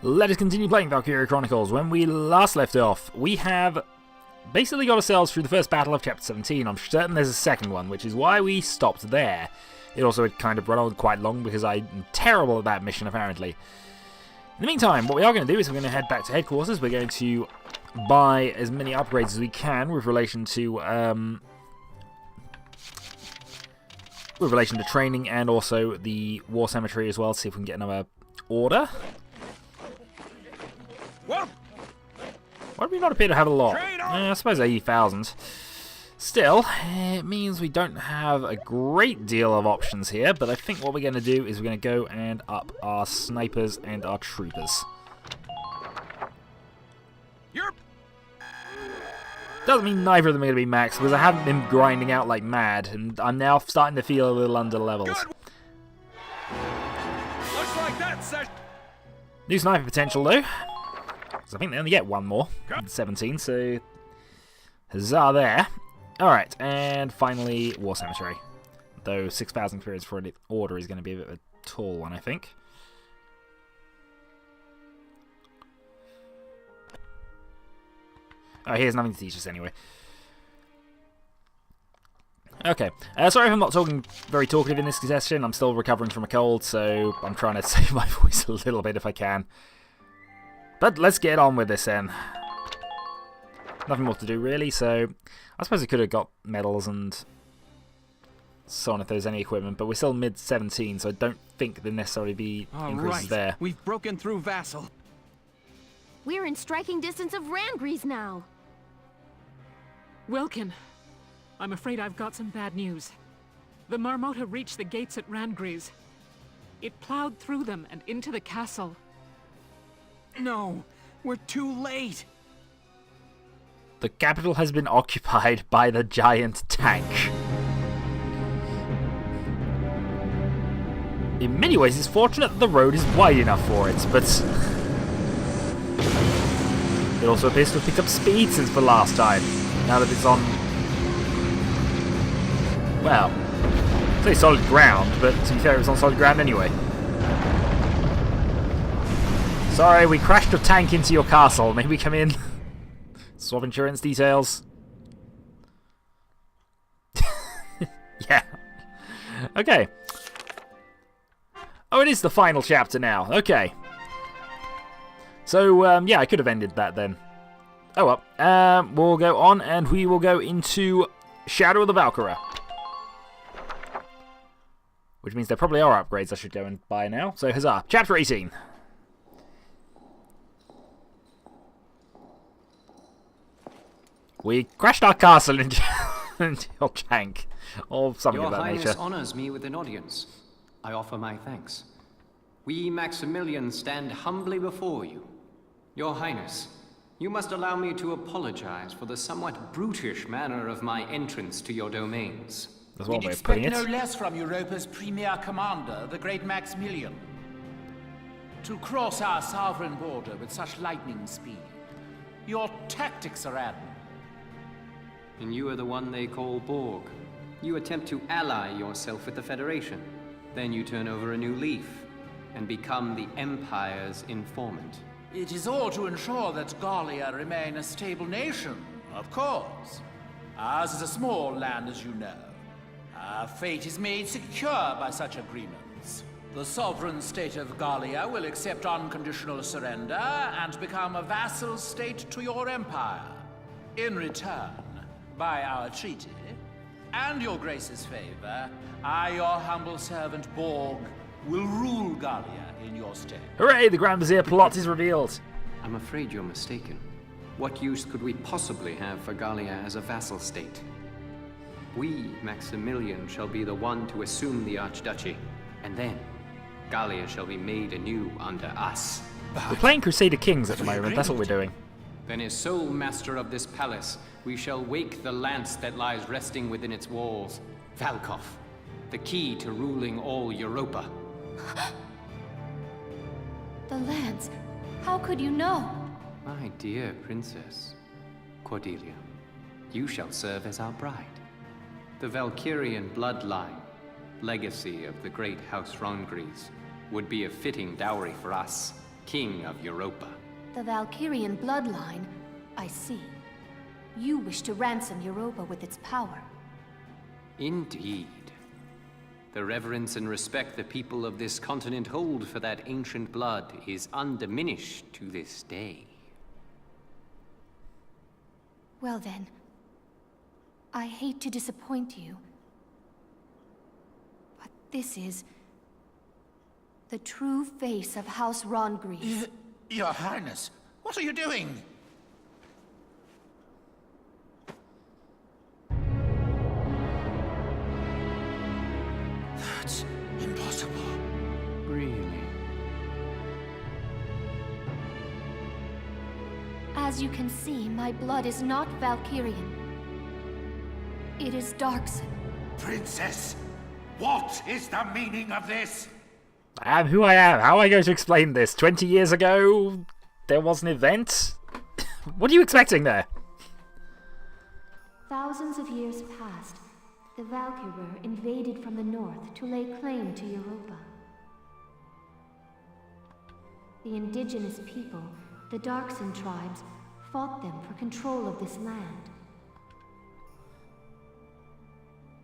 Let us continue playing Valkyria Chronicles. When we last left off, we have basically got ourselves through the first battle of Chapter 17. I'm certain there's a second one, which is why we stopped there. It also had kind of run on quite long because I'm terrible at that mission, apparently. In the meantime, what we are going to do is we're going to head back to headquarters. We're going to buy as many upgrades as we can with relation to training and also the war cemetery as well, to see if we can get another order. Why do we not appear to have a lot? I suppose 80,000. Still, it means we don't have a great deal of options here, but I think what we're going to do is we're going to go and up our snipers and our troopers. Doesn't mean neither of them are going to be max, because I haven't been grinding out like mad, and I'm now starting to feel a little under levels. Looks like that, new sniper potential, though. I think they only get one more. 17, so huzzah there. Alright, and finally, War Cemetery. Though 6,000 experience for an order is going to be a bit of a tall one, I think. Oh, here's nothing to teach us anyway. Okay, sorry if I'm not talking very talkative in this session. I'm still recovering from a cold, so I'm trying to save my voice a little bit if I can. But let's get on with this then. Nothing more to do really, so I suppose I could have got medals and so on if there's any equipment, but we're still mid-17, so I don't think there'll necessarily be increases there. We've broken through Vassal. We're in striking distance of Rangries now. Welkin, I'm afraid I've got some bad news. The Marmota reached the gates at Rangries. It plowed through them and into the castle. No, we're too late. The capital has been occupied by the giant tank. In many ways, it's fortunate that the road is wide enough for it, but it also appears to have picked up speed since the last time. Now that it's on, well, I'd say solid ground, but to be fair, it was on solid ground anyway. Sorry, we crashed a tank into your castle. Maybe come in. Swap insurance details. Yeah. Okay. Oh, it is the final chapter now. Okay. So, yeah, I could have ended that then. Oh well. We'll go on and we will go into Shadow of the Valkyria. Which means there probably are upgrades I should go and buy now. So, huzzah. Chapter 18. We crashed our castle into your tank, or something of that nature. Your Highness honors me with an audience. I offer my thanks. We Maximilians stand humbly before you. Your Highness, you must allow me to apologize for the somewhat brutish manner of my entrance to your domains. That's one way of putting it. We'd expect no less from Europa's premier commander, the great Maximilian. To cross our sovereign border with such lightning speed. Your tactics are admirable. And you are the one they call Borg. You attempt to ally yourself with the Federation. Then you turn over a new leaf and become the Empire's informant. It is all to ensure that Gallia remain a stable nation, of course. Ours is a small land, as you know. Our fate is made secure by such agreements. The sovereign state of Gallia will accept unconditional surrender and become a vassal state to your empire. In return, by our treaty, and your grace's favor, I, your humble servant Borg, will rule Gallia in your stead. Hooray, the Grand Vizier plot is revealed. I'm afraid you're mistaken. What use could we possibly have for Gallia as a vassal state? We, Maximilian, shall be the one to assume the Archduchy, and then Gallia shall be made anew under us. We're playing Crusader Kings at the moment, that's what we're doing. Then as sole master of this palace, we shall wake the lance that lies resting within its walls. Valkov, the key to ruling all Europa. The lance. How could you know? My dear princess, Cordelia, you shall serve as our bride. The Valkyrian bloodline, legacy of the great House Rangries, would be a fitting dowry for us. King of Europa. The Valkyrian bloodline? I see. You wish to ransom Europa with its power. Indeed. The reverence and respect the people of this continent hold for that ancient blood is undiminished to this day. Well then, I hate to disappoint you, but this is the true face of House Rangries. Your Highness, what are you doing? That's impossible. Really? As you can see, my blood is not Valkyrian. It is Darkson. Princess, what is the meaning of this? I am who I am. How am I going to explain this? 20 years ago, there was an event? What are you expecting there? Thousands of years passed. The Valkyrie invaded from the north to lay claim to Europa. The indigenous people, the Darkson tribes, fought them for control of this land.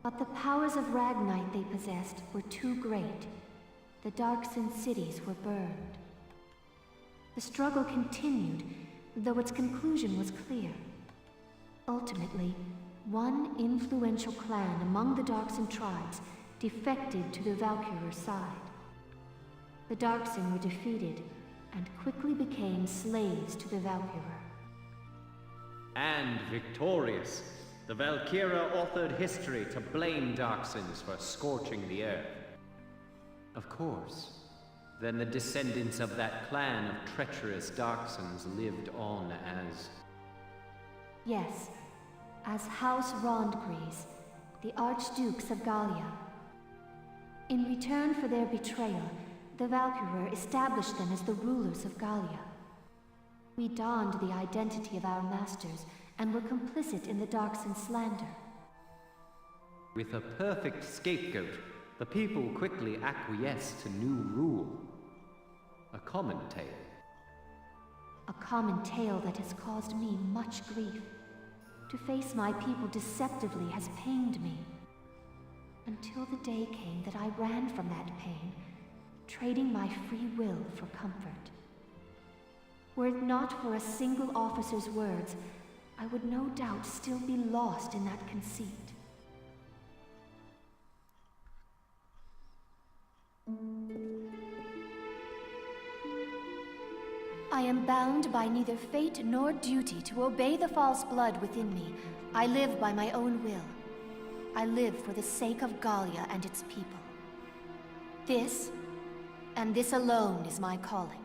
But the powers of Ragnite they possessed were too great. The Darkson cities were burned. The struggle continued, though its conclusion was clear. Ultimately, one influential clan among the Darkson tribes defected to the Valkyrie side. The Darkson were defeated and quickly became slaves to the Valkyrie. And victorious, the Valkyria authored history to blame Darksons for scorching the earth. Of course. Then the descendants of that clan of treacherous Darksons lived on as... Yes, as House Rangries, the Archdukes of Gallia. In return for their betrayal, the Valkyrie established them as the rulers of Gallia. We donned the identity of our masters and were complicit in the Darkson slander. With a perfect scapegoat, the people quickly acquiesced to new rule. A common tale. A common tale that has caused me much grief. To face my people deceptively has pained me. Until the day came that I ran from that pain, trading my free will for comfort. Were it not for a single officer's words, I would no doubt still be lost in that conceit. I am bound by neither fate nor duty to obey the false blood within me. I live by my own will. I live for the sake of Gallia and its people. This, and this alone, is my calling.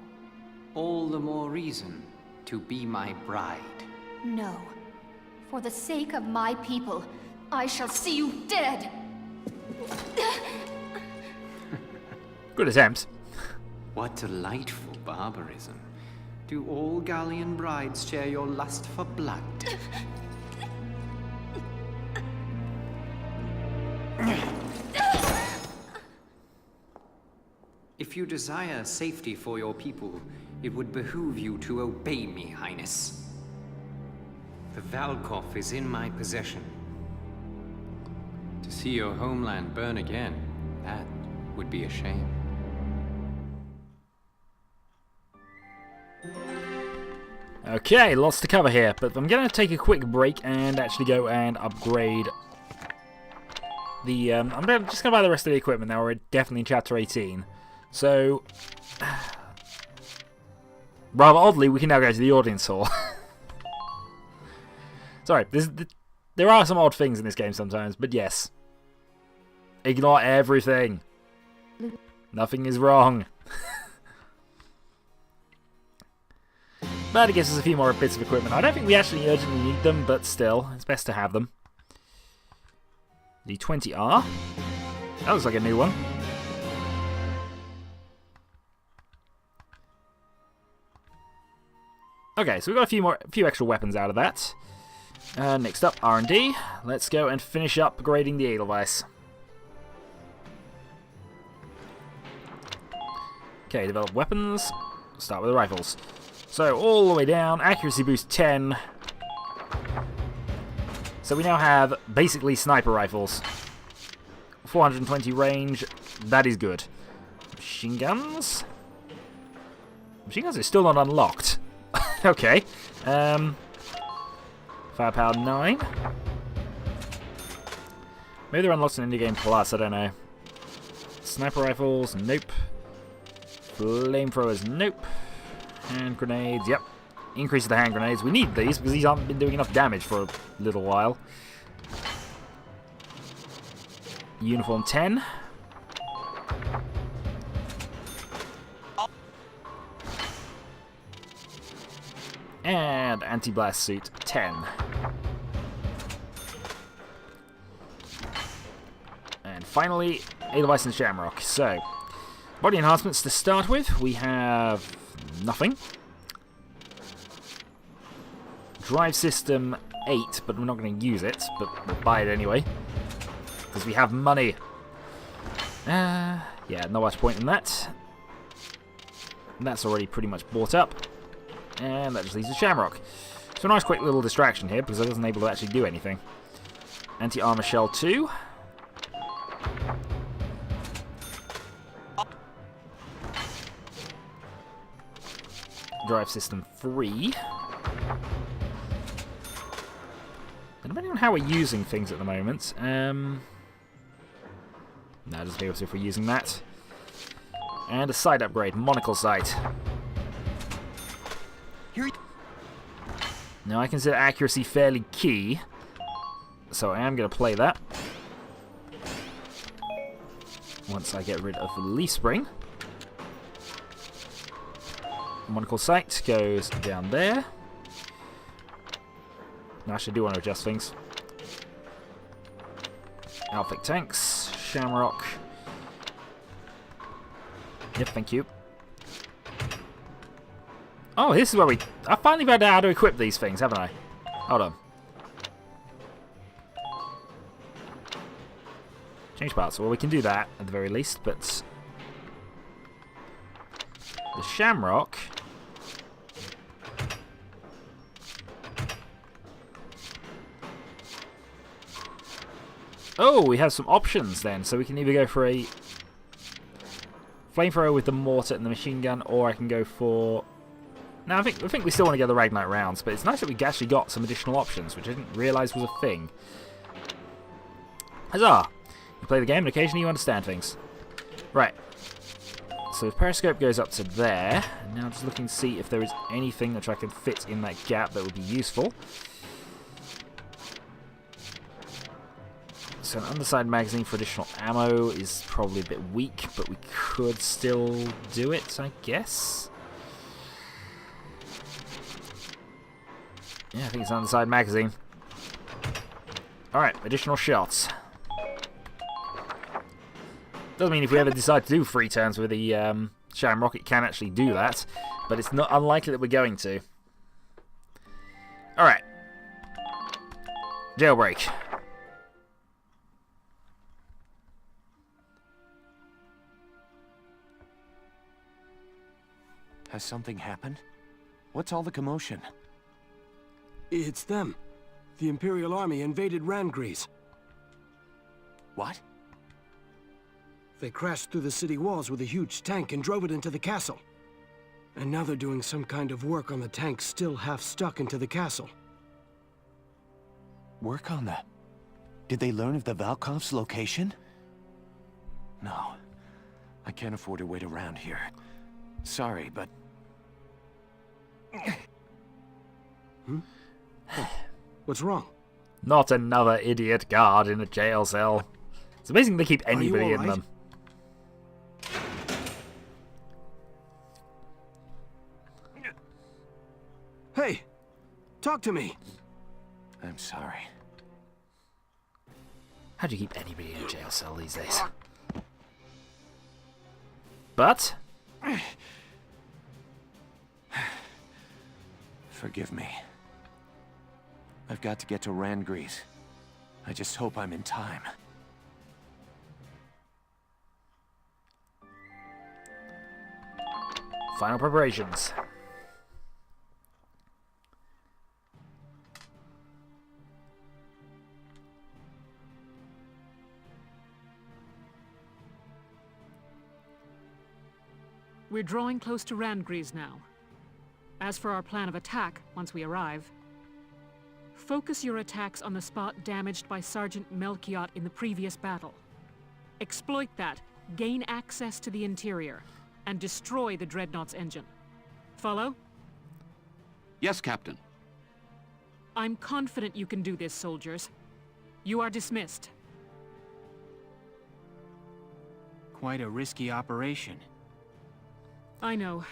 All the more reason to be my bride. No. For the sake of my people, I shall see you dead! Good attempt. What delightful barbarism. Do all Gallian brides share your lust for blood? If you desire safety for your people, it would behoove you to obey me, Highness. The Valkov is in my possession. To see your homeland burn again, that would be a shame. Okay, lots to cover here, but I'm going to take a quick break and actually go and upgrade the... I'm just going to buy the rest of the equipment now. We're definitely in Chapter 18. So, rather oddly, we can now go to the audience hall. Sorry, there are some odd things in this game sometimes, but yes. Ignore everything. Nothing is wrong. But it gives us a few more bits of equipment. I don't think we actually urgently need them, but still, it's best to have them. The 20R. That looks like a new one. Okay, so we've got a few extra weapons out of that. Next up, R&D. Let's go and finish up upgrading the Edelweiss. Okay, develop weapons. start with the rifles. So, all the way down, accuracy boost 10. So we now have basically sniper rifles. 420 range, that is good. Machine guns? Machine guns are still not unlocked. Okay. Firepower 9. Maybe they're unlocked in Indie Game Plus, I don't know. Sniper rifles, nope. Flamethrowers, nope. Hand grenades, yep. Increase the hand grenades. We need these because these haven't been doing enough damage for a little while. Uniform 10. And anti-blast suit 10. And finally, Edelweiss and Shamrock. So, body enhancements to start with. We have nothing. Drive system 8, but we're not going to use it, but we'll buy it anyway. Because we have money. Yeah, not much point in that. That's already pretty much bought up. And that just leaves the Shamrock. So a nice quick little distraction here, because I wasn't able to actually do anything. Anti-armor shell 2. Drive system 3. And depending on how we're using things at the moment, no, just be able to if we're using that. And a sight upgrade, monocle sight. Now I consider accuracy fairly key, so I am going to play that. Once I get rid of the leaf spring. Monocle sight goes down there. Actually, I do want to adjust things. Outfit tanks, Shamrock. Yep, thank you. Oh, this is where I finally found out how to equip these things, haven't I? Hold on. Change parts. Well, we can do that at the very least, but the Shamrock. Oh, we have some options then, so we can either go for a flamethrower with the mortar and the machine gun, or I can go for... Now, I think we still want to get the Ragnite rounds, but it's nice that we actually got some additional options, which I didn't realise was a thing. Huzzah! You play the game and occasionally you understand things. Right. So the periscope goes up to there. And now I'm just looking to see if there is anything which I can fit in that gap that would be useful. So an underside magazine for additional ammo is probably a bit weak, but we could still do it, I guess. Yeah, I think it's an underside magazine. Alright, additional shots. Doesn't mean if we ever decide to do 3 turns with the Shamrock, it can actually do that, but it's not unlikely that we're going to. Alright. Jailbreak. Has something happened? What's all the commotion? It's them. The Imperial Army invaded Rangries. What? They crashed through the city walls with a huge tank and drove it into the castle. And now they're doing some kind of work on the tank still half stuck into the castle. Work on that? Did they learn of the Valkov's location? No. I can't afford to wait around here. Sorry, but... Hmm? Oh, what's wrong? Not another idiot guard in a jail cell. It's amazing they keep anybody in them. Hey! Talk to me! I'm sorry. How do you keep anybody in a jail cell these days? But... Forgive me. I've got to get to Rangries. I just hope I'm in time. Final preparations. We're drawing close to Randgrees now. As for our plan of attack, once we arrive, focus your attacks on the spot damaged by Sergeant Melchiot in the previous battle. Exploit that, gain access to the interior, and destroy the Dreadnought's engine. Follow? Yes, Captain. I'm confident you can do this, soldiers. You are dismissed. Quite a risky operation. I know.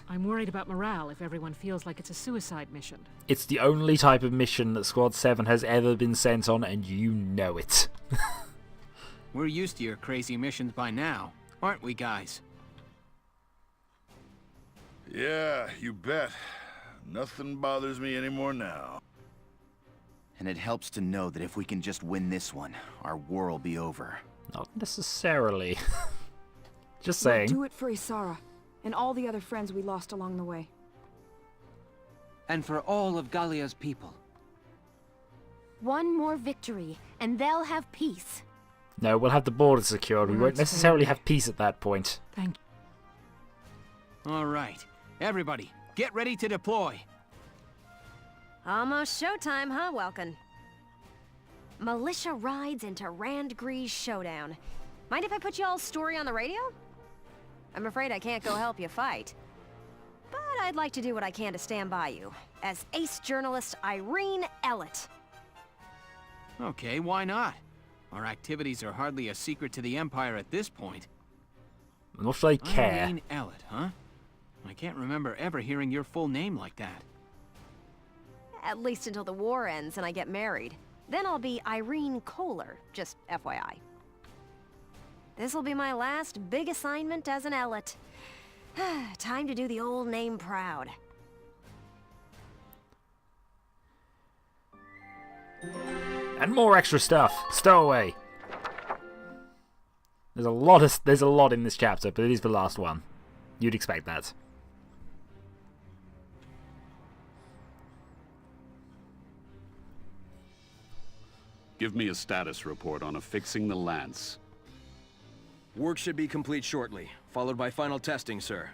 I'm worried about morale if everyone feels like it's a suicide mission. It's the only type of mission that Squad 7 has ever been sent on, and you know it. We're used to your crazy missions by now, aren't we, guys? Yeah, you bet. Nothing bothers me anymore now. And it helps to know that if we can just win this one, our war will be over. Not necessarily. Just saying. We'll do it for Isara, and all the other friends we lost along the way. And for all of Gallia's people. One more victory, and they'll have peace. No, we'll have the border secured. We won't necessarily have peace at that point. Thank you. All right, everybody, get ready to deploy. Almost showtime, huh, Welkin? Militia rides into Randgrees showdown. Mind if I put y'all's story on the radio? I'm afraid I can't go help you fight. But I'd like to do what I can to stand by you, as ace journalist Irene Ellett. Okay, why not? Our activities are hardly a secret to the Empire at this point. Not that I care. Irene Ellett, huh? I can't remember ever hearing your full name like that. At least until the war ends and I get married. Then I'll be Irene Kohler, just FYI. This'll be my last big assignment as an Ellett. Time to do the old name proud. And more extra stuff. Stowaway. There's a lot in this chapter, but it is the last one. You'd expect that. Give me a status report on affixing the lance. Work should be complete shortly, followed by final testing, sir.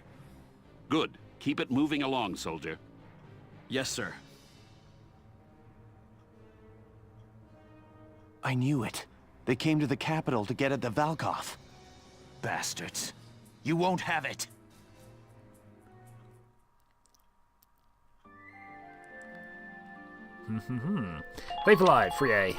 Good. Keep it moving along, soldier. Yes, sir. I knew it. They came to the capital to get at the Valkov. Bastards. You won't have it. Faith Alive, free A.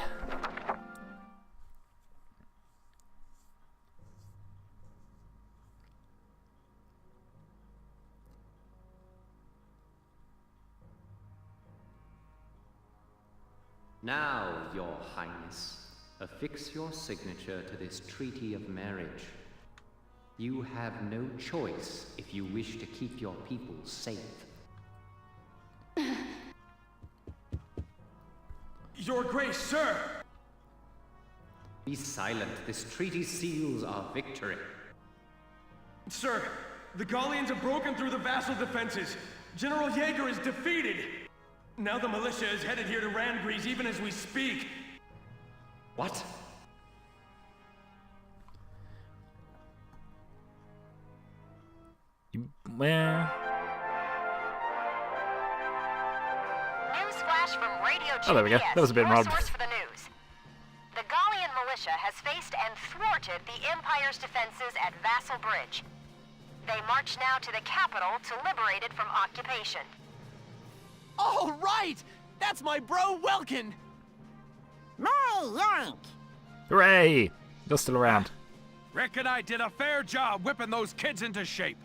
Now, Your Highness, affix your signature to this treaty of marriage. You have no choice if you wish to keep your people safe. Your Grace, sir! Be silent. This treaty seals our victory. Sir, the Gallians have broken through the vassal defenses. General Yeager is defeated. Now the militia is headed here to Randgrees even as we speak. What? Well... Newsflash from Radio GPS. Oh, there we go. That was a bit your odd. source for the news. The Gallian militia has faced and thwarted the Empire's defenses at Vassal Bridge. They march now to the capital to liberate it from occupation. All right! That's my bro, Welkin! My yank! Hooray! You're still around. Reckon I did a fair job whipping those kids into shape.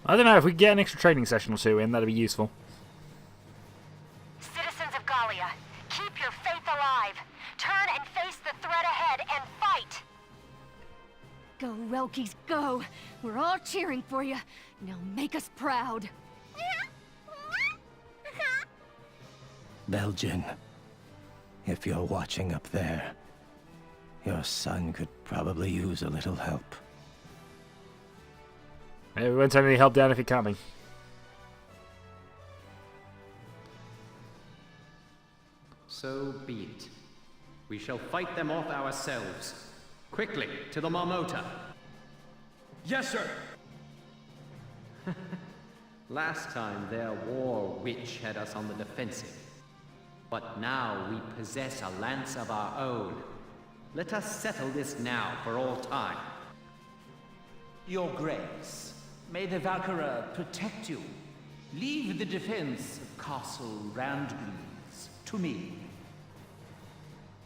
I don't know, if we get an extra training session or two in, that'd be useful. Citizens of Gallia, keep your faith alive. Turn and face the threat ahead and fight! Go, Welkies, go! We're all cheering for you. Now make us proud. Belgian, if you're watching up there, Your son could probably use a little help. We won't send any help down if you're coming. So be it. We shall fight them off ourselves. Quickly, to the Marmota. Yes, sir. Last time, their war witch had us on the defensive. But now we possess a lance of our own. Let us settle this now for all time. Your Grace, may the Valkyria protect you. Leave the defense of Castle Randgreaves to me.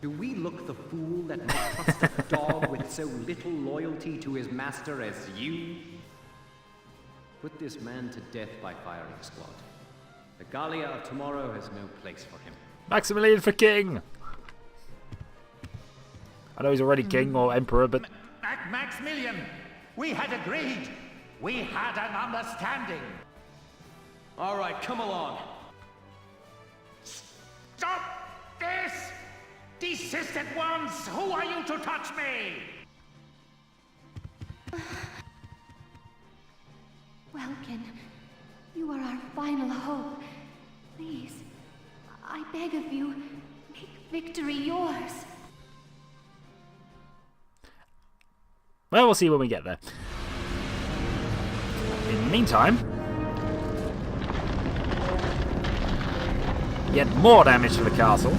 Do we look the fool that might trust a dog with so little loyalty to his master as you? Put this man to death by firing squad. The Gallia of tomorrow has no place for him. Maximilian for king! I know he's already king or emperor, but... Maximilian, we had agreed. We had an understanding. All right, come along. Stop this! Desist at once! Who are you to touch me? Welkin, you are our final hope. Please, I beg of you, make victory yours. Well, we'll see when we get there. In the meantime, yet more damage to the castle.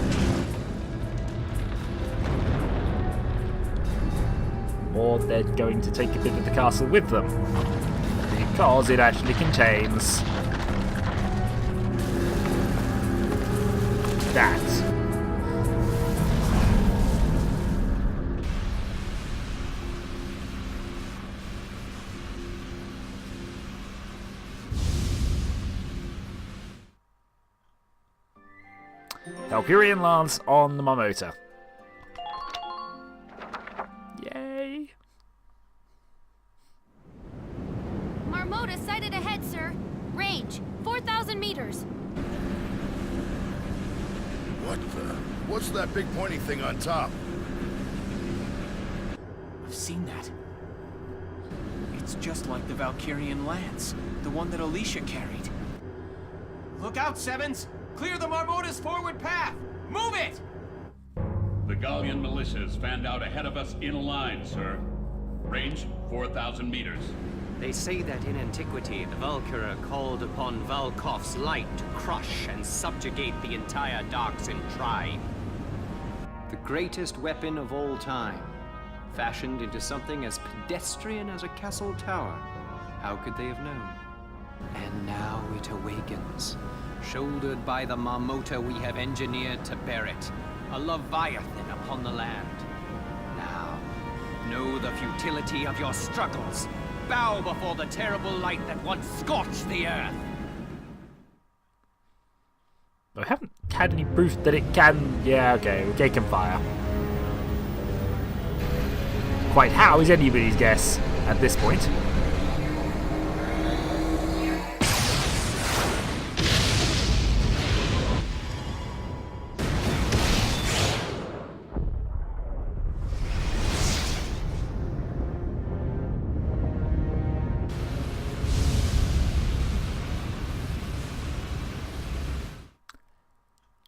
Or they're going to take a bit of the castle with them. Because it actually contains that. Valkyrian lance on the Marmota. Yay! Marmota sighted ahead, sir. Range, 4,000 meters. What the? What's that big pointy thing on top? I've seen that. It's just like the Valkyrian lance, the one that Alicia carried. Look out, Sevens! Clear the Marmota's forward path! Move it! The Gallian militia is fanned out ahead of us in a line, sir. Range, 4,000 meters. They say that in antiquity, the Valkyria called upon Valkov's light to crush and subjugate the entire Darkson tribe. The greatest weapon of all time, fashioned into something as pedestrian as a castle tower. How could they have known? And now it awakens. Shouldered by the Marmota we have engineered to bear it. A Leviathan upon the land. Now, know the futility of your struggles. Bow before the terrible light that once scorched the earth. I haven't had any proof that it can... Yeah, okay, it can fire. Quite how is anybody's guess at this point.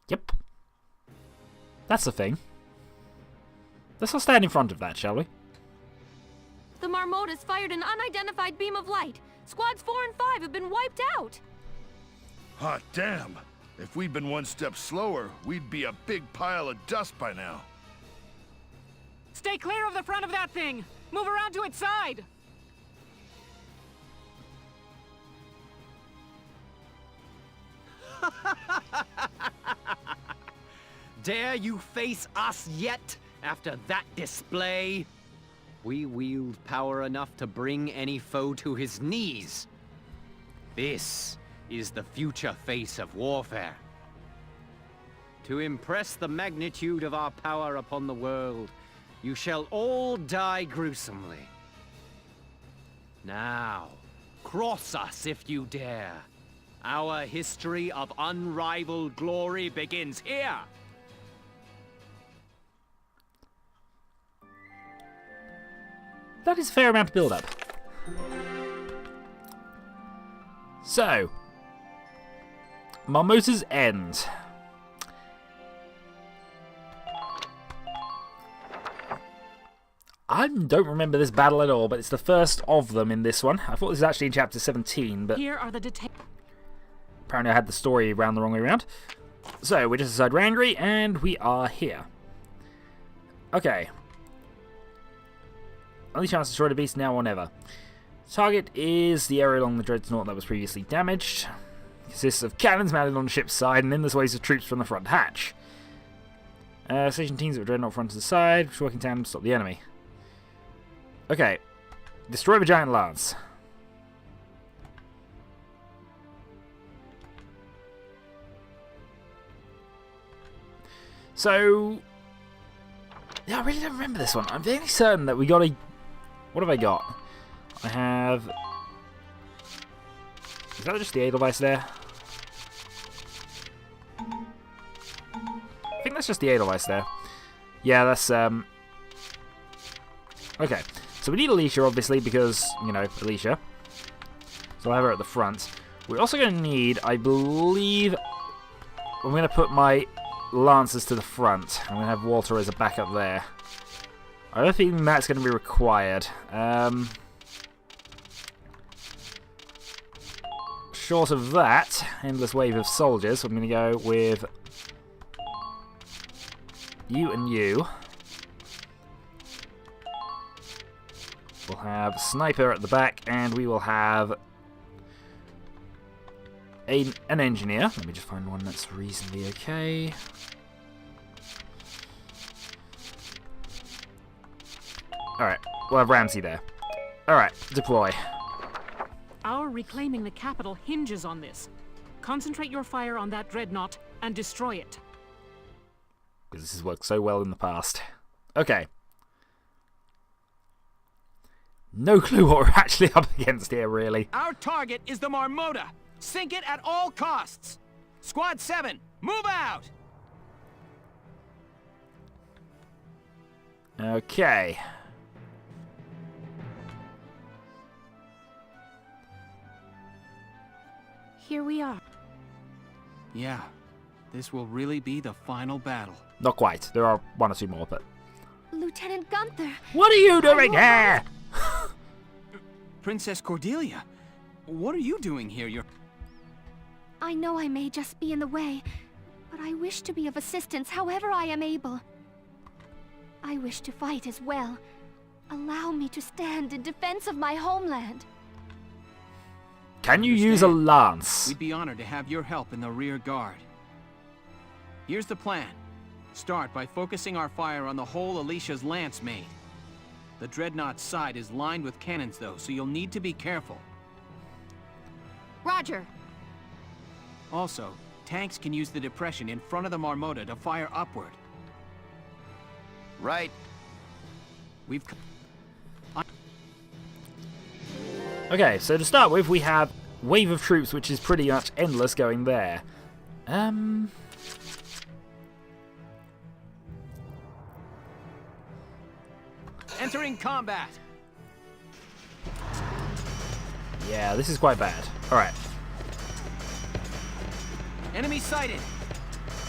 Yep. That's the thing. Let's all stand in front of that, shall we? The Marmotas fired an unidentified beam of light. Squads 4 and 5 have been wiped out. Hot damn! If we'd been one step slower, we'd be a big pile of dust by now. Stay clear of the front of that thing! Move around to its side! Dare you face us yet, after that display? We wield power enough to bring any foe to his knees. This is the future face of warfare. To impress the magnitude of our power upon the world, you shall all die gruesomely. Now, cross us if you dare. Our history of unrivaled glory begins here. That is a fair amount of build-up. So, Marmota's End. I don't remember this battle at all, but it's the first of them in this one. I thought this was actually in chapter 17, but here are the apparently I had the story around the wrong way around. So, we're just inside Randgri, and we are here. Okay. Only chance to destroy the beast now or never. Target is the area along the Dreadnought that was previously damaged. Consists of cannons mounted on the ship's side, and then there's waves of troops from the front hatch. Station teams of Dreadnought front to the side, which work in tandem to stop the enemy. Okay. Destroy the giant lance. So, yeah, I really don't remember this one. I'm fairly certain that we got a... What have I got? I have... Is that just the Edelweiss there? I think that's just the Edelweiss there. Yeah, that's... Okay, so we need Alicia, obviously, because, you know, Alicia. So I'll have her at the front. We're also going to need, I believe... I'm going to put my Lancers to the front. I'm going to have Walter as a backup there. I don't think that's going to be required. Short of that, endless wave of soldiers, I'm going to go with you and you. We'll have Sniper at the back, and we will have an engineer. Let me just find one that's reasonably okay. Alright, we'll have Ramsey there. Alright, deploy. Our reclaiming the capital hinges on this. Concentrate your fire on that dreadnought and destroy it. Because this has worked so well in the past. Okay. No clue what we're actually up against here, really. Our target is the Marmota. Sink it at all costs. Squad 7, move out! Okay. Here we are. Yeah, this will really be the final battle. Not quite. There are one or two more, but... Lieutenant Gunther! What are you doing here? Princess Cordelia, what are you doing here? I know I may just be in the way, but I wish to be of assistance however I am able. I wish to fight as well. Allow me to stand in defense of my homeland. Can you use a lance? We'd be honored to have your help in the rear guard. Here's the plan. Start by focusing our fire on the hole Alicia's lance made. The Dreadnought's side is lined with cannons though, so you'll need to be careful. Roger. Also, tanks can use the depression in front of the Marmota to fire upward. Right. We've... Okay, so to start with, we have Wave of Troops, which is pretty much endless going there. Entering combat. Yeah, this is quite bad. Alright. Enemy sighted.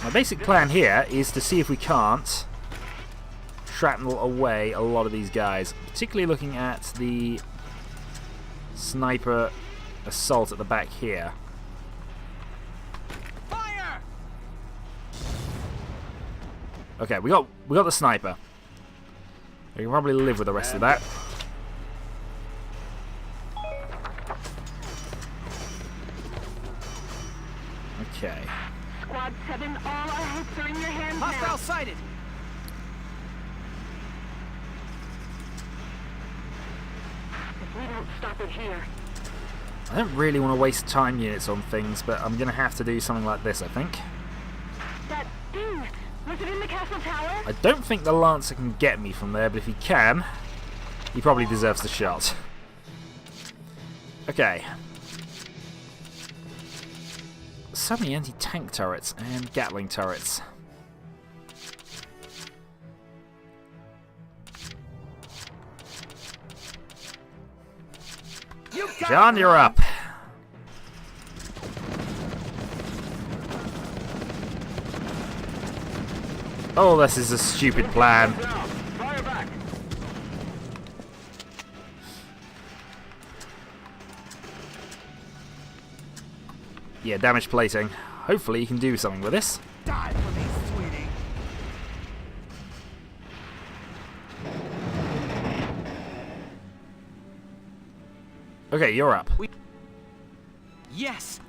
My basic plan here is to see if we can't shrapnel away a lot of these guys. Particularly looking at the sniper assault at the back here. Fire! Okay, we got the sniper. We can probably live with the rest of that. Okay. Squad 7, all our hopes are in your hands Hostile now. sighted. If we don't stop it here. I don't really want to waste time units on things, but I'm going to have to do something like this, I think. That thing, was it in the castle tower? I don't think the Lancer can get me from there, but if he can, he probably deserves the shot. Okay. So many anti-tank turrets and Gatling turrets. John, you're up. Oh, this is a stupid plan. Yeah, damage plating. Hopefully you can do something with this. Die for me, sweetie. Okay, you're up. Yes!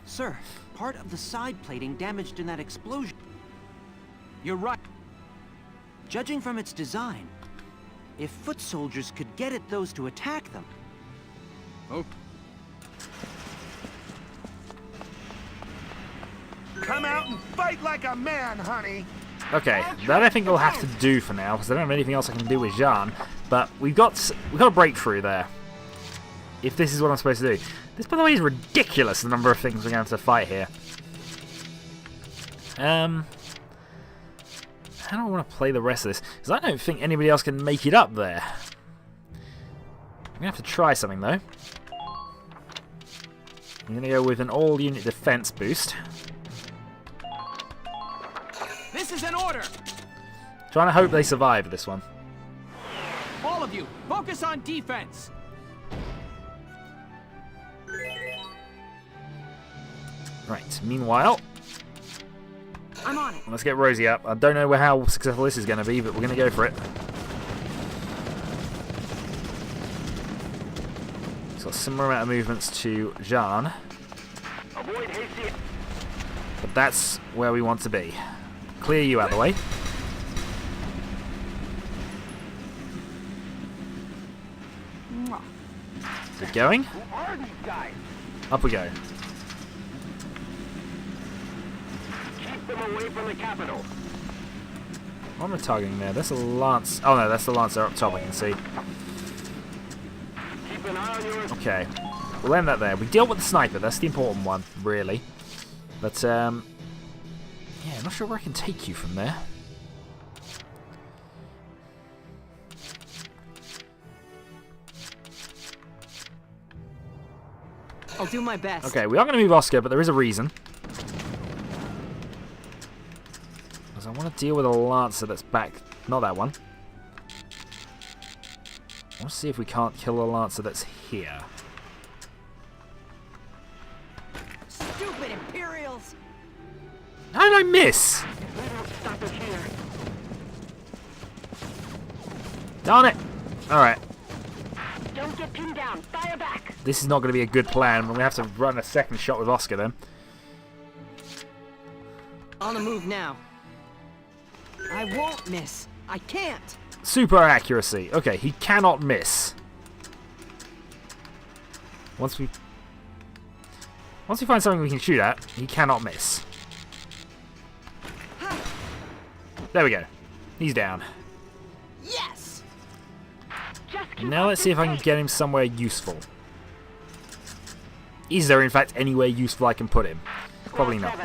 Sir, part of the side plating damaged in that explosion. You're right. Judging from its design, if foot soldiers could get at those to attack them... Oh. Come out and fight like a man, honey! Okay, that I think we'll have to do for now, because I don't have anything else I can do with Jean. But we've got a breakthrough there. If this is what I'm supposed to do. This, by the way, is ridiculous, the number of things we're going to have to fight here. How do I want to play the rest of this? Because I don't think anybody else can make it up there. I'm going to have to try something, though. I'm going to go with an all-unit defense boost. This is an order! Trying to hope they survive this one. All of you, focus on defense! Right, meanwhile... I'm on it. Let's get Rosie up. I don't know how successful this is going to be, but we're going to go for it. It's got a similar amount of movements to Jean. Avoid hasty. But that's where we want to be. Clear you out of the way. Good going. Who are these guys? Up we go. Keep them away from the capital. What am I targeting there? That's a lance. Oh no, that's the lancer up top, I can see. Keep an eye on your... Okay. We'll end that there. We deal with the sniper. That's the important one, really. But, yeah, I'm not sure where I can take you from there. I'll do my best. Okay, we are going to move Oscar, but there is a reason. Because I want to deal with a Lancer that's back. Not that one. I want to see if we can't kill a Lancer that's here. Stupid Imperials! How did I miss? Stop it here. Darn it! Alright. Don't get pinned down. Fire back. This is not going to be a good plan. We're going to have to run a second shot with Oscar then. On the move now. I won't miss. I can't. Super accuracy. Okay, he cannot miss. Once we find something we can shoot at, he cannot miss. There we go. He's down. Yes. Now let's see if I can get him somewhere useful. Is there in fact anywhere useful I can put him? Probably not.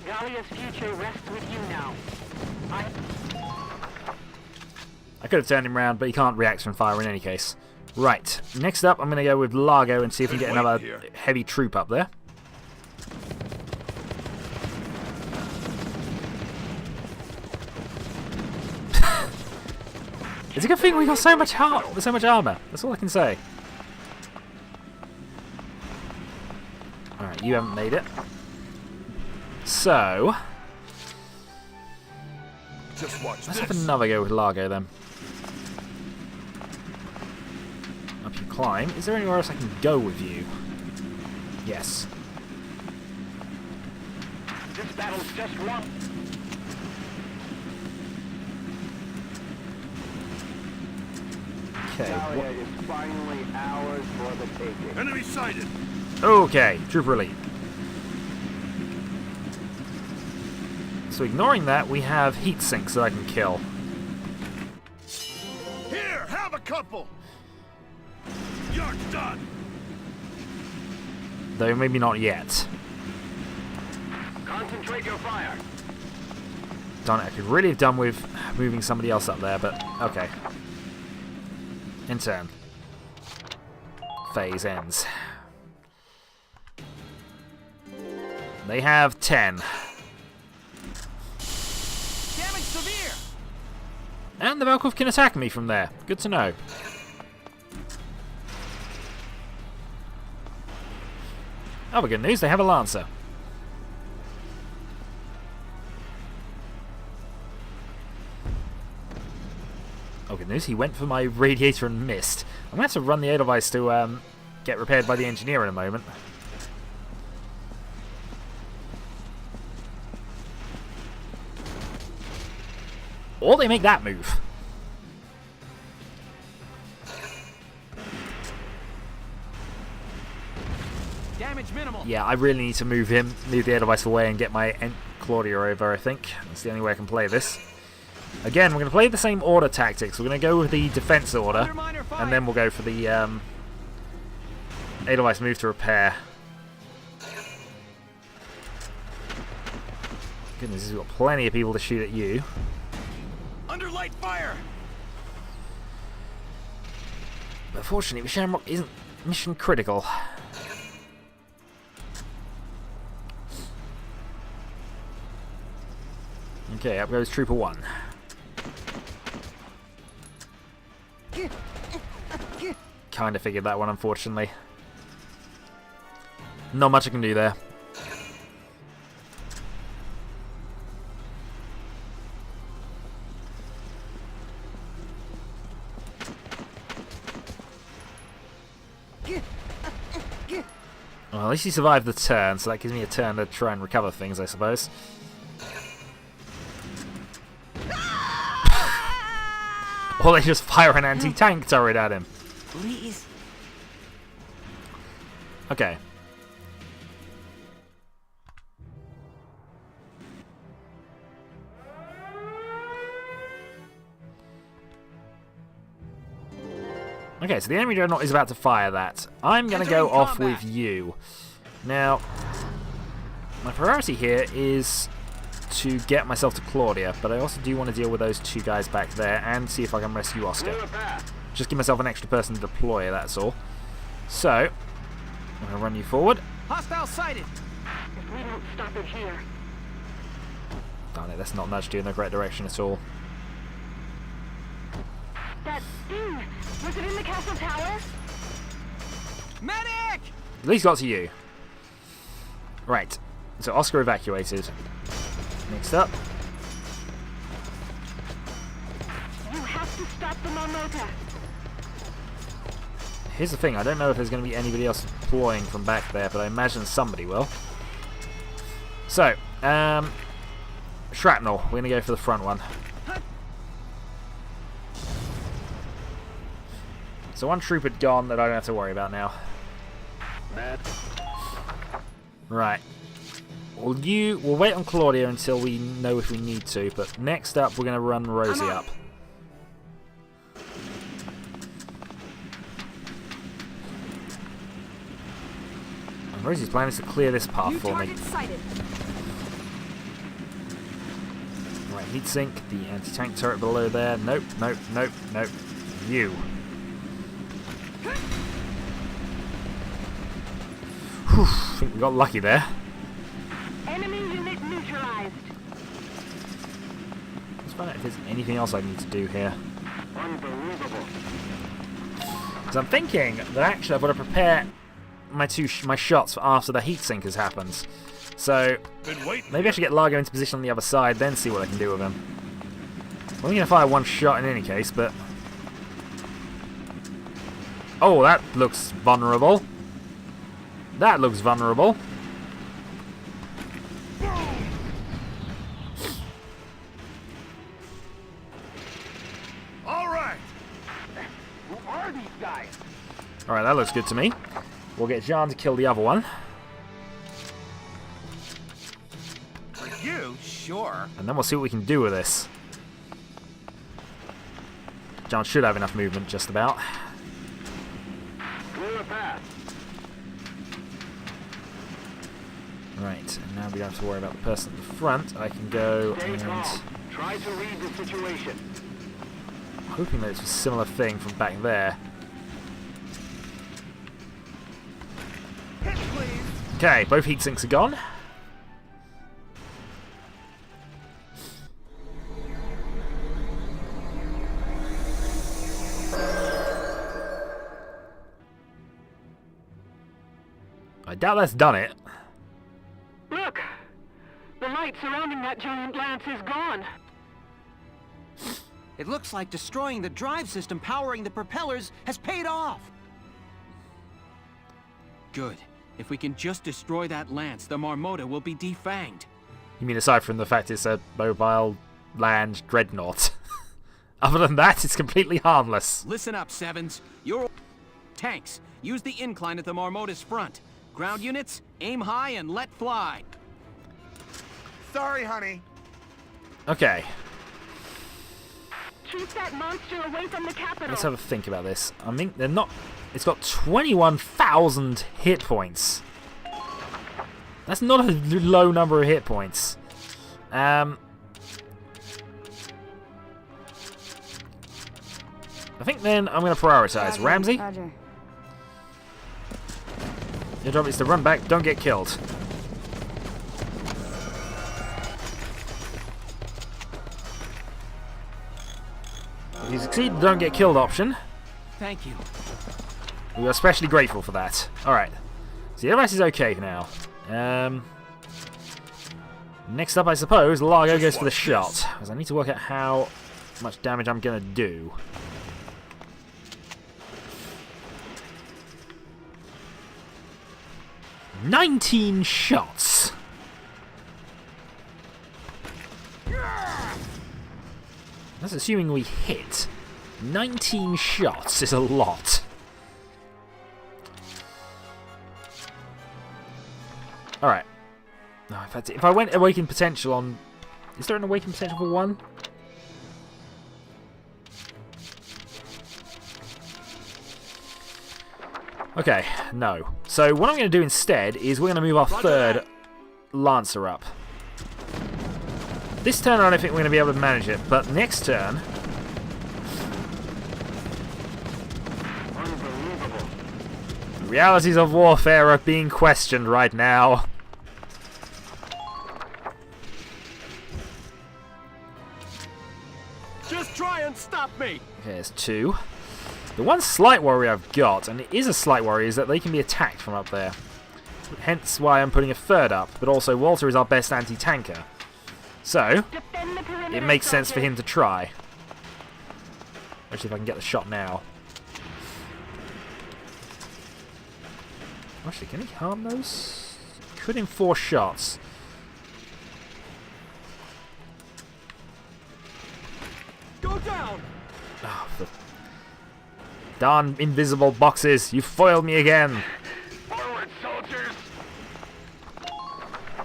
Gallia's future rests with you now. I could have turned him around, but he can't react from fire in any case. Right, next up I'm going to go with Largo and see if we can get another heavy troop up there. It's a good thing we got so much armor. That's all I can say. Alright, you haven't made it. So... Just watch let's this. have another go with Largo then. Up you climb. Is there anywhere else I can go with you? Yes. This battle's just won. Okay. Gallia is finally ours for the taking. Enemy sighted. Okay, trooper elite. So ignoring that, we have heat sinks that I can kill. Here, have a couple. You're done. Though maybe not yet. Concentrate your fire. Darn it, I could really have done with moving somebody else up there, but okay. In turn. phase ends. They have 10. Damage severe. And the Valkyrie can attack me from there. Good to know. Oh, good news, they have a Lancer. Oh, good news, he went for my radiator and missed. I'm going to have to run the Edelweiss to get repaired by the engineer in a moment. Or they make that move. Damage minimal. Yeah, I really need to move the Edelweiss away and get my Claudia over, I think. That's the only way I can play this. Again, we're going to play the same order tactics. We're going to go with the defense order, and then we'll go for the Edelweiss move to repair. Goodness, he's got plenty of people to shoot at you. Under light fire. But fortunately, Shamrock isn't mission critical. Okay, up goes Trooper 1. Kinda figured that one, unfortunately. Not much I can do there. Well, at least he survived the turn, so that gives me a turn to try and recover things, I suppose. Or they just fire an anti-tank turret at him. Please. Okay. Okay, so the enemy dreadnought is about to fire that. I'm going to go off with you. Now, my priority here is to get myself to Claudia, but I also do want to deal with those two guys back there and see if I can rescue Oscar. Just give myself an extra person to deploy, that's all. So, I'm going to run you forward. Hostile sighted. If we don't stop it here. Darn it, that's not nudged you in the correct direction at all. That thing! Was it in the castle tower? Medic! At least got to you. Right, so Oscar evacuated. Next up. You have to stop the Marmota. Here's the thing, I don't know if there's going to be anybody else deploying from back there, but I imagine somebody will. So, shrapnel. We're going to go for the front one. So one trooper gone that I don't have to worry about now. Right. We'll wait on Claudia until we know if we need to, but next up we're going to run Rosie up. And Rosie's plan is to clear this path for me. Right, heat sink, the anti-tank turret below there. Nope, nope, nope, nope. You. Whew, I think we got lucky there. Enemy unit neutralized. Let's find out if there's anything else I need to do here. Unbelievable. Because I'm thinking that actually I've got to prepare my shots for after the heatsink has happened. So maybe I should get Largo into position on the other side, then see what I can do with him. I'm only going to fire one shot in any case, but... Oh, that looks vulnerable. That looks vulnerable. Alright! Who are these guys? Alright, that looks good to me. We'll get Jean to kill the other one. For you, sure. And then we'll see what we can do with this. Jean should have enough movement, just about. Clear a path. Right, and now we don't have to worry about the person at the front. I can go Stay and... calm. Try to read the situation. Hoping that it's a similar thing from back there. Okay, both heat sinks are gone. I doubt that's done it. Look! The light surrounding that giant lance is gone. It looks like destroying the drive system powering the propellers has paid off. Good. If we can just destroy that lance, the Marmota will be defanged. You mean aside from the fact it's a mobile land dreadnought? Other than that, it's completely harmless. Listen up, Sevens. Your tanks, use the incline at the Marmota's front. Ground units, aim high and let fly. Sorry, honey. Okay. Keep that monster away from the capital. Let's have a think about this. I mean, they're not... It's got 21,000 hit points. That's not a low number of hit points. I think then I'm going to prioritize Ramsey. Roger. Your job is to run back, don't get killed. If you succeed the don't get killed option, Thank you. we are especially grateful for that. Alright. So the rest is okay now. Next up, I suppose, Largo goes for the shot. Because I need to work out how much damage I'm going to do. "19 shots. That's assuming we hit. 19 shots is a lot. Alright. No, if I went Awakened Potential on... Is there an Awakened Potential for 1? Okay, no. So what I'm going to do instead is we're going to move our third Lancer up. This turn I don't think we're going to be able to manage it, but next turn... The realities of warfare are being questioned right now. Just try and stop me! Okay, there's 2. The one slight worry I've got, and it is a slight worry, is that they can be attacked from up there. Hence why I'm putting a third up, but also Walter is our best anti-tanker. So, it makes sense for him to try. Let's see if I can get the shot now. Actually, can he harm those? Could in 4 shots. Go down! Oh, the darn invisible boxes! You foiled me again! Forward, soldiers!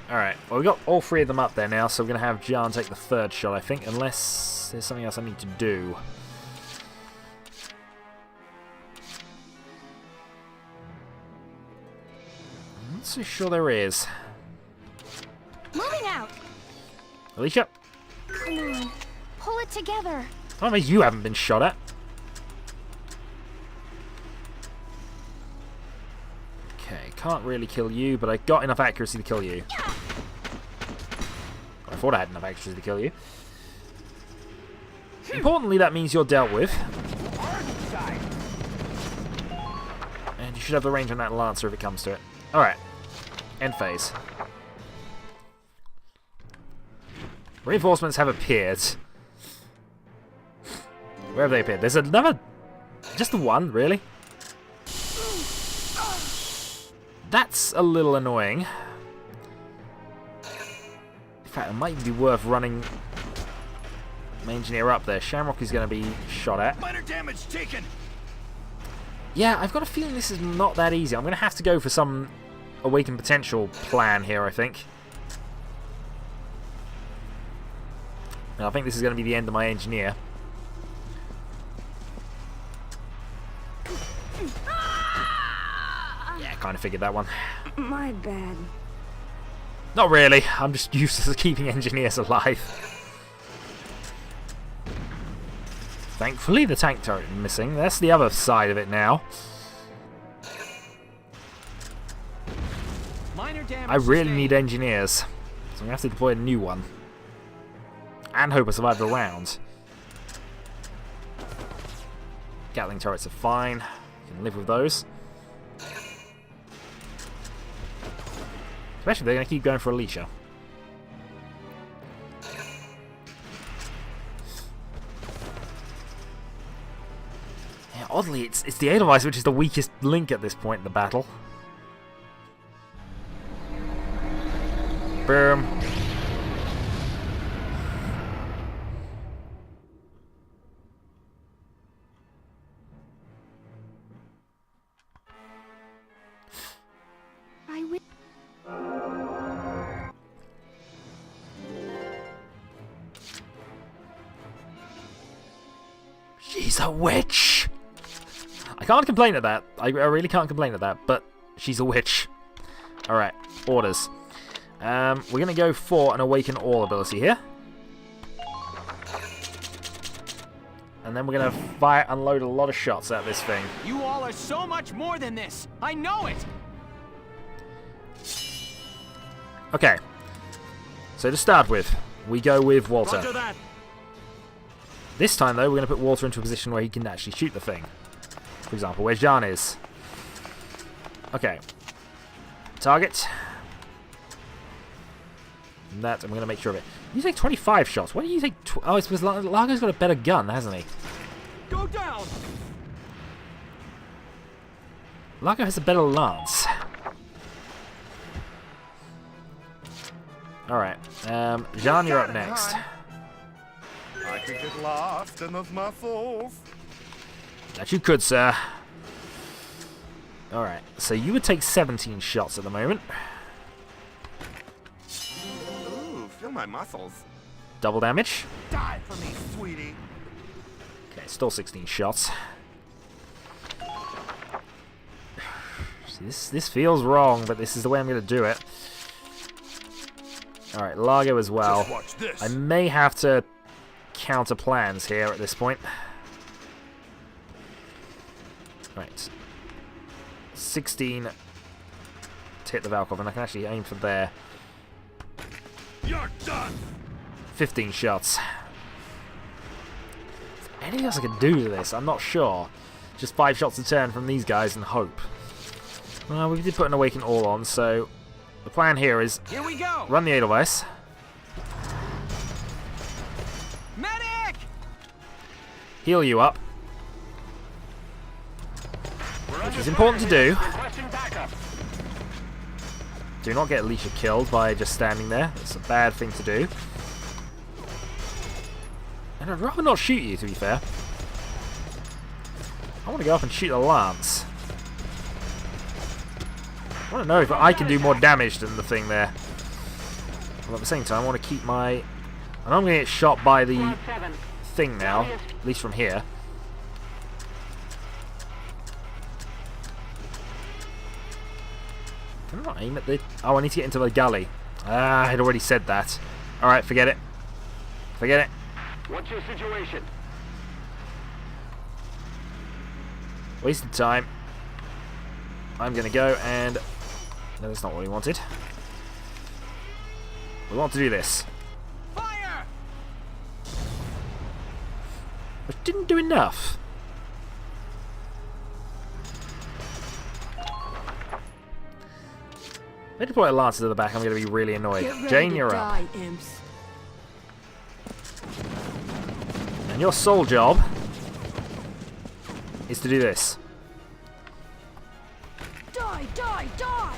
Alright, well, we've got all 3 of them up there now, so we're going to have Jan take the third shot, I think, unless there's something else I need to do. I'm not so sure there is. Moving out! Alicia? Come on. Pull it together. I mean, you haven't been shot at. Okay, can't really kill you, but I got enough accuracy to kill you. I thought I had enough accuracy to kill you. Importantly, that means you're dealt with. And you should have the range on that Lancer if it comes to it. Alright. End phase. Reinforcements have appeared. Where have they appeared? There's another... Just the one, really? That's a little annoying. In fact, it might be worth running my engineer up there. Shamrock is going to be shot at. Minor damage taken. Yeah, I've got a feeling this is not that easy. I'm going to have to go for some Awakened Potential plan here, I think. And I think this is going to be the end of my engineer. Yeah, kind of figured that one. My bad. Not really. I'm just useless at keeping engineers alive. Thankfully, the tank turret is missing. That's the other side of it now. Minor damage I really sustained. need engineers, so I'm gonna have to deploy a new one. And hope I survive the round. Gatling turrets are fine. Can live with those. Especially if they're gonna keep going for Alicia. Yeah, oddly, it's the Edelweiss which is the weakest link at this point in the battle. Boom. I will. She's a witch! I can't complain at that. I really can't complain at that, but she's a witch. Alright, orders. We're going to go for an Awaken All ability here. And then we're going to unload a lot of shots at this thing. You all are so much more than this. I know it. Okay. So to start with, we go with Walter. Roger that. This time, though, we're going to put Walter into a position where he can actually shoot the thing. For example, where Jean is. Okay. Target. That, I'm going to make sure of it. You take 25 shots. Why do you take... Oh, it's because Largo's got a better gun, hasn't he? Go down. Largo has a better lance. Alright. Jean, you're up next. I could get lost in those muscles. That you could, sir. Alright, so you would take 17 shots at the moment. Ooh, feel my muscles. Double damage. Die for me, sweetie. Okay, still 16 shots. See, this feels wrong, but this is the way I'm going to do it. Alright, Largo as well. Just watch this. I may have to counter plans here at this point. Right. 16 to hit the Valkov, and I can actually aim for there. You're done. 15 shots. Is there anything else I can do to this? I'm not sure. Just 5 shots a turn from these guys and hope. Well, we did put an Awaken All on, so the plan here is Here we go. run the Edelweiss. Medic! Heal you up. Which is important to do. Do not get Alicia killed by just standing there. It's a bad thing to do. And I'd rather not shoot you, to be fair. I want to go up and shoot a lance. I want to know if I can do more damage than the thing there. Well, at the same time, I want to keep my... I know I'm going to get shot by the thing now, at least from here. Can I not aim at the... Oh, I need to get into the galley. Ah, I had already said that. Alright, forget it. Forget it. What's your situation? Wasted time. I'm going to go and... No, that's not what we wanted. We want to do this. Fire! Which didn't do enough. If I deploy a Lancer to the back, I'm going to be really annoyed. Jane, you're up. Imps. And your sole job is to do this. Die, die, die!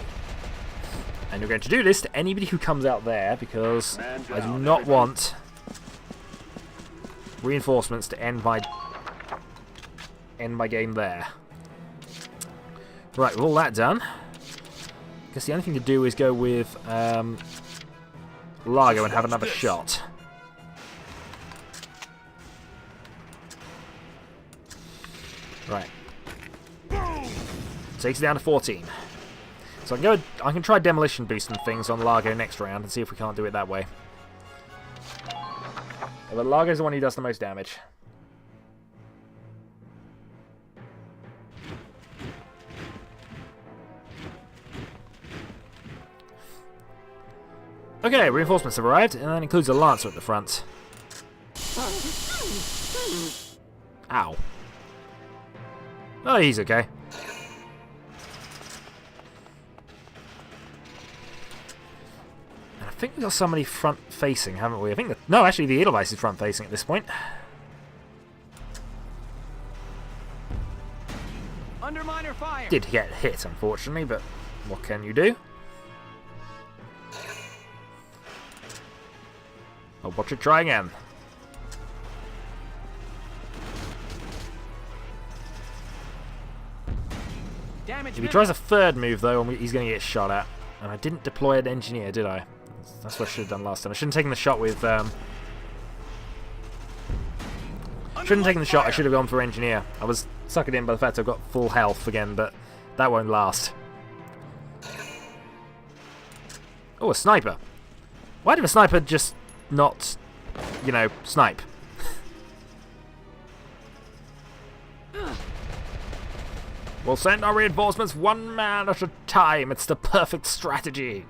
And you're going to do this to anybody who comes out there, because I do not want reinforcements to end my game there. Right, with all that done, I guess the only thing to do is go with Largo and have another shot. Right. Takes it down to 14. So I can try demolition boosting things on Largo next round and see if we can't do it that way. But Largo's the one who does the most damage. Okay, reinforcements have arrived, and that includes a lancer at the front. Ow. Oh, he's okay. And I think we've got somebody front-facing, haven't we? I think no, actually the Edelweiss is front-facing at this point. Under minor fire. Did get hit, unfortunately, but what can you do? I'll watch it try again. If he tries a third move, though, he's going to get shot at. And I didn't deploy an engineer, did I? That's what I should have done last time. I shouldn't have taken the shot with... Shouldn't have taken the shot, I should have gone for engineer. I was suckered in by the fact I've got full health again, but that won't last. Oh, a sniper. Why did a sniper just not, you know, snipe? We'll send our reinforcements one man at a time. It's the perfect strategy.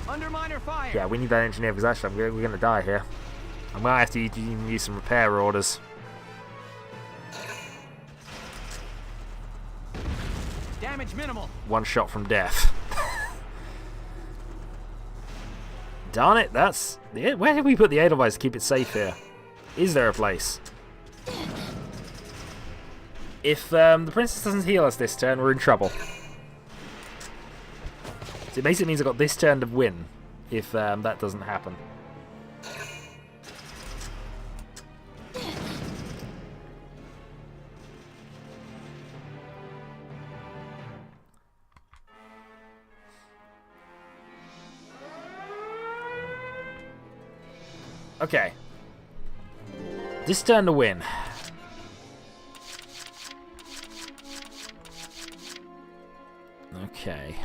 Under minor fire. Yeah, we need that engineer because actually we're going to die here. I'm going to have to even use some repair orders. Damage minimal. One shot from death. Darn it, that's... Where did we put the Edelweiss to keep it safe here? Is there a place? If the princess doesn't heal us this turn, we're in trouble. So it basically means I've got this turn to win, if that doesn't happen. Okay. This turn to win. Okay.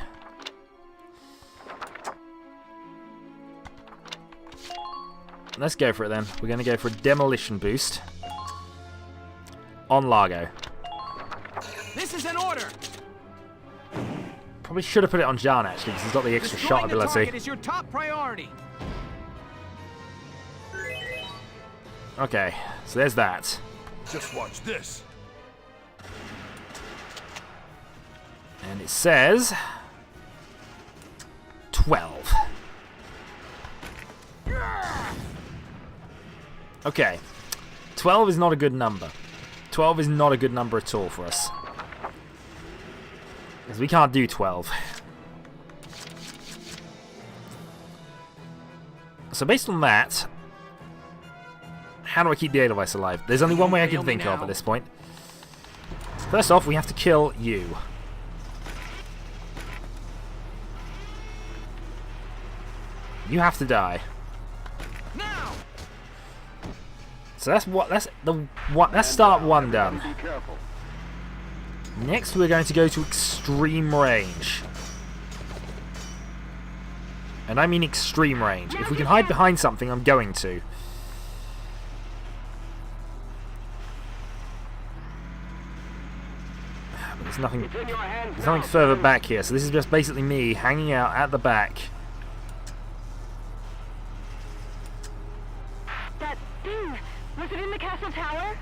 Let's go for it then. We're going to go for a demolition boost on Largo. This is an order. Probably should have put it on Jan actually, because he's got the extra shot ability. The target is your top priority. Okay, so there's that. Just watch this. And it says 12. Okay, 12 is not a good number. 12 is not a good number at all for us. Because we can't do 12. So based on that, how do I keep the Edelweiss alive? There's only one way I can think of at this point. First off, we have to kill you. You have to die. Now. So that's start one done. Next we're going to go to extreme range. And I mean extreme range. If we can hide behind something, I'm going to. But there's nothing further back here, so this is just basically me hanging out at the back. That thing, was it in the castle tower?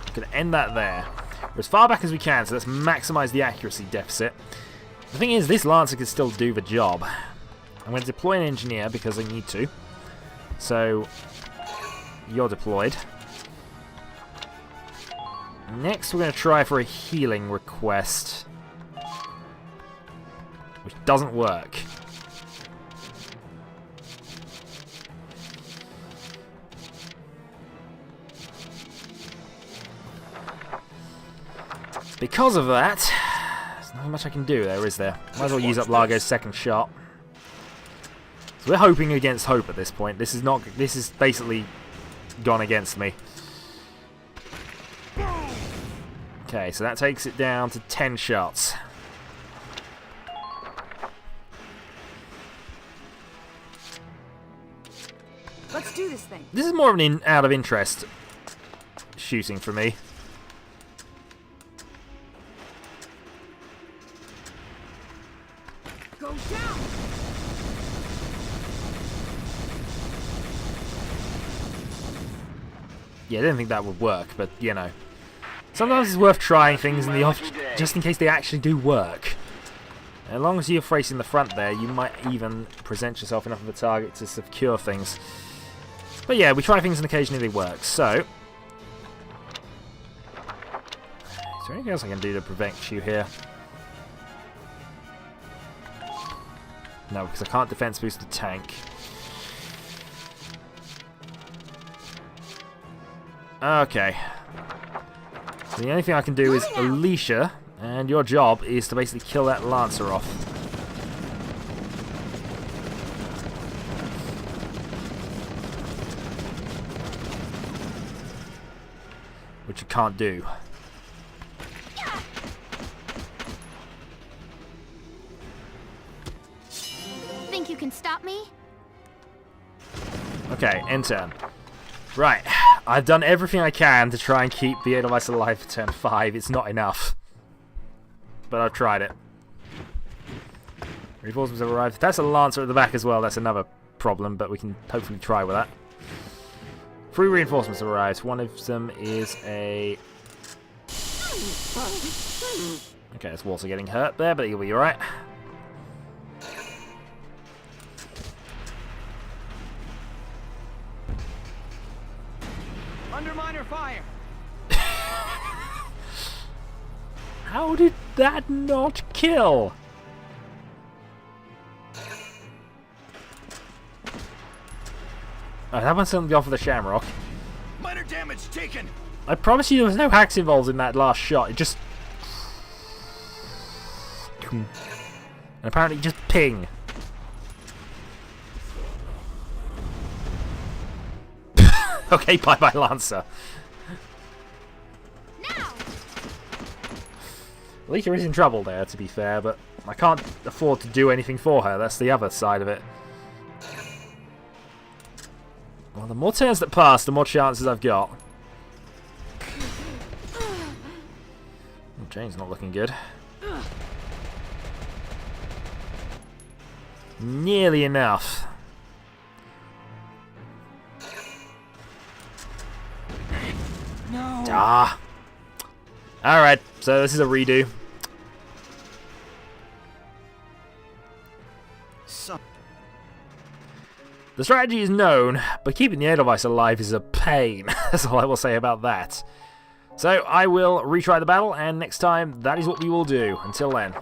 I'm going to end that there. We're as far back as we can, so let's maximize the accuracy deficit. The thing is, this Lancer can still do the job. I'm going to deploy an engineer because I need to. So, you're deployed. Next, we're going to try for a healing request. Which doesn't work. Because of that, there's not much I can do there, is there? Might as well use up Largo's second shot. So we're hoping against hope at this point. This is basically gone against me. Okay, so that takes it down to 10 shots. Let's do this thing. This is more of an out of interest shooting for me. Yeah, I didn't think that would work, but, you know. Sometimes it's worth trying things in the off, just in case they actually do work. As long as you're facing the front there, you might even present yourself enough of a target to secure things. But yeah, we try things and occasionally they work, so... Is there anything else I can do to prevent you here? No, because I can't defense boost the tank. Okay. So the only thing I can do is Alicia, and your job is to basically kill that Lancer off. Which you can't do. Think you can stop me? Okay, end turn. Right, I've done everything I can to try and keep the Edelweiss alive for turn 5. It's not enough. But I've tried it. Reinforcements have arrived. That's a Lancer at the back as well. That's another problem, but we can hopefully try with that. 3 reinforcements have arrived. One of them is a... Okay, this Waltz are getting hurt there, but he'll be alright. Underminer fire! How did that not kill? Oh, that one's something off of the Shamrock. Minor damage taken. I promise you there was no hacks involved in that last shot. It just... And apparently just ping. Okay, bye-bye Lancer. Alicia is in trouble there, to be fair, but I can't afford to do anything for her. That's the other side of it. Well, the more turns that pass, the more chances I've got. Oh, Jane's not looking good. Nearly enough. No. Ah. Alright, so this is a redo. The strategy is known, but keeping the Edelweiss alive is a pain. That's all I will say about that. So I will retry the battle, and next time, that is what we will do. Until then.